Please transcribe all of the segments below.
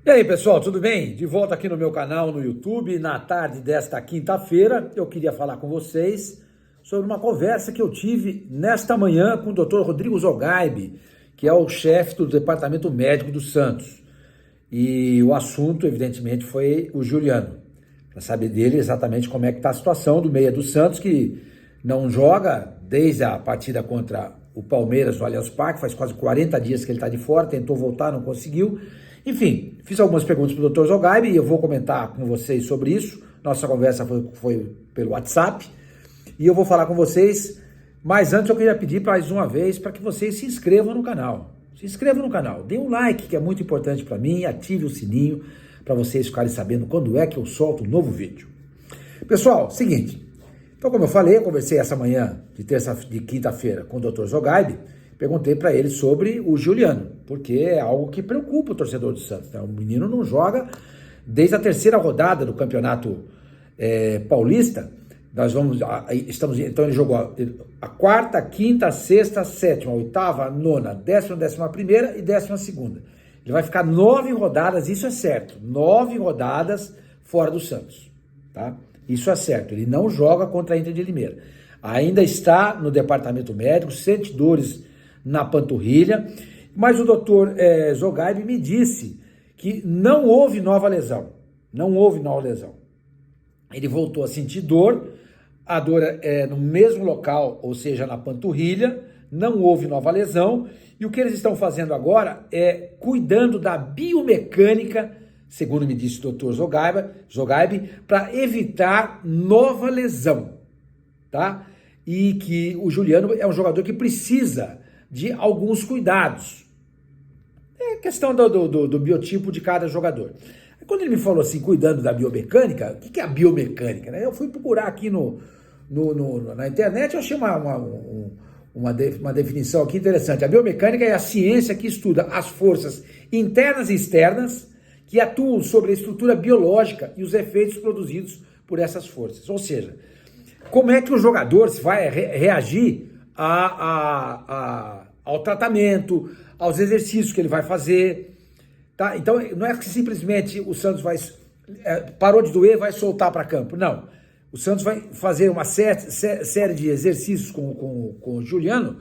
E aí, pessoal, tudo bem? De volta aqui no meu canal no YouTube. Na tarde desta quinta-feira, eu queria falar com vocês sobre uma conversa que eu tive nesta manhã com o Dr. Rodrigo Zogaibe, que é o chefe do Departamento Médico do Santos. E o assunto, evidentemente, foi o Juliano, para saber dele exatamente como é que está a situação do meia do Santos, que não joga desde a partida contra o Palmeiras no Allianz Parque, faz quase 40 dias que ele está de fora, tentou voltar, não conseguiu. Enfim, fiz algumas perguntas para o Dr. Zogaibe e eu vou comentar com vocês sobre isso. Nossa conversa foi pelo WhatsApp e eu vou falar com vocês, mas antes eu queria pedir mais uma vez para que vocês se inscrevam no canal. Se inscrevam no canal, dê um like, que é muito importante para mim, ative o sininho para vocês ficarem sabendo quando é que eu solto um novo vídeo. Pessoal, seguinte, então como eu falei, eu conversei essa manhã de quinta-feira com o Dr. Zogaibe, perguntei para ele sobre o Juliano, porque é algo que preocupa o torcedor do Santos, né? O menino não joga desde a terceira rodada do Campeonato Paulista. Então ele jogou a quarta, quinta, sexta, sétima, oitava, nona, décima primeira e 12ª. Ele vai ficar 9 rodadas, isso é certo, 9 rodadas fora do Santos, tá? Isso é certo, ele não joga contra a Inter de Limeira. Ainda está no departamento médico, sente dores na panturrilha, mas o doutor Zogaibe me disse que não houve nova lesão, Ele voltou a sentir dor, a dor é no mesmo local, ou seja, na panturrilha, não houve nova lesão, e o que eles estão fazendo agora é cuidando da biomecânica, segundo me disse o doutor Zogaibe, para evitar nova lesão, tá? E que o Juliano é um jogador que precisa de alguns cuidados. É questão do biotipo de cada jogador. Quando ele me falou assim, cuidando da biomecânica, o que é a biomecânica, né? Eu fui procurar aqui na internet, eu achei uma definição aqui interessante. A biomecânica é a ciência que estuda as forças internas e externas que atuam sobre a estrutura biológica e os efeitos produzidos por essas forças. Ou seja, como é que o jogador vai reagir ao tratamento, aos exercícios que ele vai fazer, tá? Então, não é que simplesmente o Santos parou de doer, vai soltar para campo, não. O Santos vai fazer uma série de exercícios com o Juliano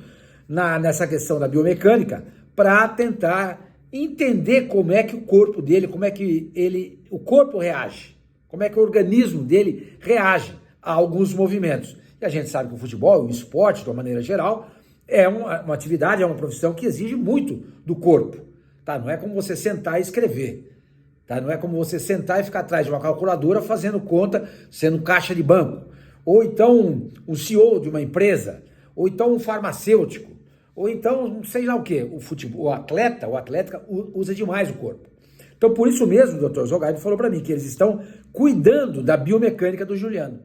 nessa questão da biomecânica para tentar entender como é que o corpo dele, como é que o corpo reage, como é que o organismo dele reage a alguns movimentos. E a gente sabe que o futebol, o esporte, de uma maneira geral, é uma atividade, é uma profissão que exige muito do corpo, tá? Não é como você sentar e escrever, tá? Não é como você sentar e ficar atrás de uma calculadora fazendo conta, sendo um caixa de banco, ou então um CEO de uma empresa, ou então um farmacêutico, ou então não sei lá o quê. O atleta usa demais o corpo. Então, por isso mesmo, o Dr. Zogaibe falou para mim que eles estão cuidando da biomecânica do Juliano,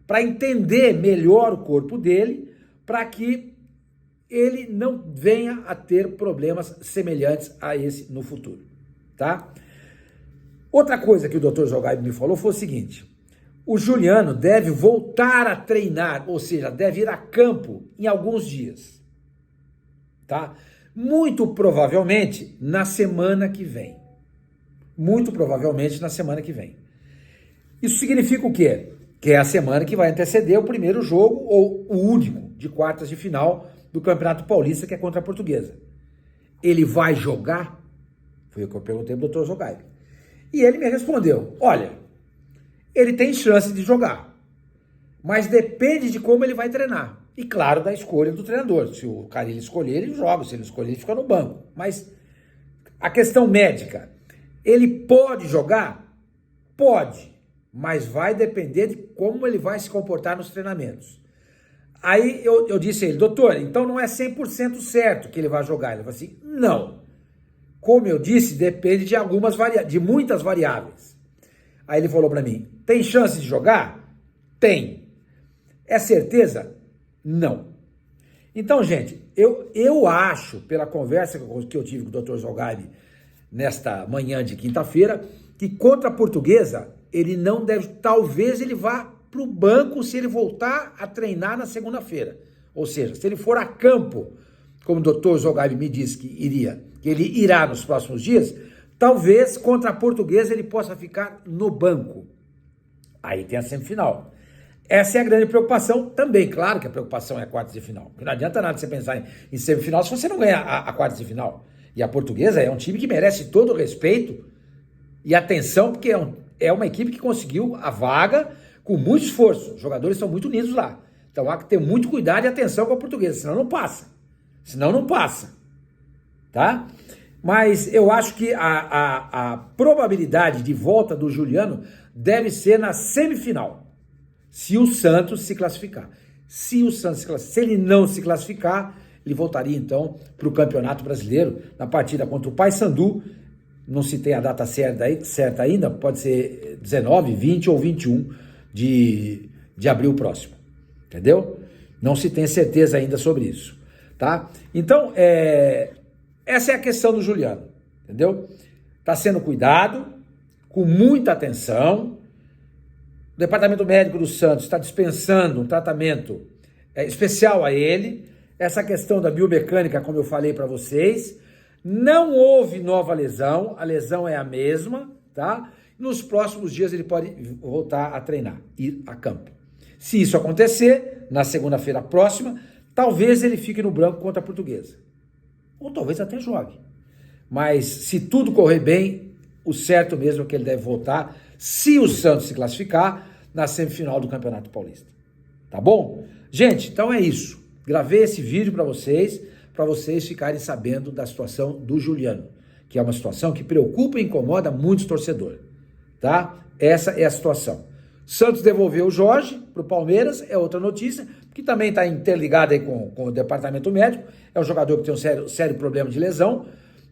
para entender melhor o corpo dele, para que ele não venha a ter problemas semelhantes a esse no futuro, tá? Outra coisa que o Dr. Zogaibe me falou foi o seguinte: o Juliano deve voltar a treinar, ou seja, deve ir a campo em alguns dias, tá? Muito provavelmente na semana que vem. Isso significa o quê? Que é a semana que vai anteceder o primeiro jogo, ou o único, de quartas de final do Campeonato Paulista, que é contra a Portuguesa. Ele vai jogar? Foi o que eu perguntei para o Dr. Zogaibe. E ele me respondeu: olha, ele tem chance de jogar, mas depende de como ele vai treinar. E claro, da escolha do treinador. Se o cara escolher, ele joga. Se ele escolher, ele fica no banco. Mas a questão médica, ele pode jogar? Pode, mas vai depender de como ele vai se comportar nos treinamentos. Aí eu disse a ele: doutor, então não é 100% certo que ele vai jogar. Ele falou assim: não. Como eu disse, depende de muitas variáveis. Aí ele falou para mim: tem chance de jogar? Tem. É certeza? Não. Então, gente, eu acho, pela conversa que eu tive com o Dr. Zogaibe nesta manhã de quinta-feira, que contra a Portuguesa ele não deve, talvez ele vá para o banco se ele voltar a treinar na segunda-feira. Ou seja, se ele for a campo, como o Dr. Zogaibe me disse que ele irá nos próximos dias, talvez contra a Portuguesa ele possa ficar no banco. Aí tem a semifinal. Essa é a grande preocupação também. Claro que a preocupação é a quartas de final. Porque não adianta nada você pensar em semifinal se você não ganha a quartas de final. E a Portuguesa é um time que merece todo o respeito e atenção, porque é uma equipe que conseguiu a vaga com muito esforço. Os jogadores estão muito unidos lá. Então há que ter muito cuidado e atenção com a Portuguesa, senão não passa. Senão não passa. Tá? Mas eu acho que a probabilidade de volta do Juliano deve ser na semifinal, se o Santos se classificar. Se ele não se classificar, ele voltaria então para o Campeonato Brasileiro, na partida contra o Paysandu. Não se tem a data certa ainda, pode ser 19, 20 ou 21 de abril próximo, entendeu? Não se tem certeza ainda sobre isso, tá? Então, essa é a questão do Juliano, entendeu? Está sendo cuidado, com muita atenção. O Departamento Médico do Santos está dispensando um tratamento especial a ele. Essa questão da biomecânica, como eu falei para vocês, não houve nova lesão, a lesão é a mesma, tá? Nos próximos dias ele pode voltar a treinar, ir a campo. Se isso acontecer, na segunda-feira próxima, talvez ele fique no branco contra a Portuguesa. Ou talvez até jogue. Mas se tudo correr bem, o certo mesmo é que ele deve voltar, se o Santos se classificar, na semifinal do Campeonato Paulista. Tá bom? Gente, então é isso. Gravei esse vídeo para vocês ficarem sabendo da situação do Juliano, que é uma situação que preocupa e incomoda muitos torcedores, tá? Essa é a situação. Santos devolveu o Jorge para o Palmeiras, é outra notícia, que também está interligada aí com o departamento médico. É um jogador que tem um sério problema de lesão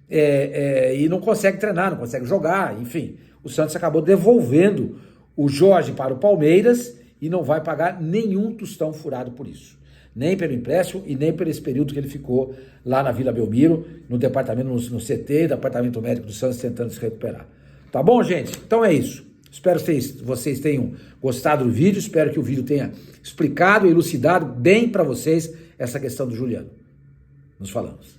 e não consegue treinar, não consegue jogar, enfim. O Santos acabou devolvendo o Jorge para o Palmeiras e não vai pagar nenhum tostão furado por isso. Nem pelo empréstimo e nem por esse período que ele ficou lá na Vila Belmiro, no departamento, no CT, departamento médico do Santos, tentando se recuperar. Tá bom, gente? Então é isso. Espero que vocês tenham gostado do vídeo, espero que o vídeo tenha explicado e elucidado bem para vocês essa questão do Juliano. Nos falamos.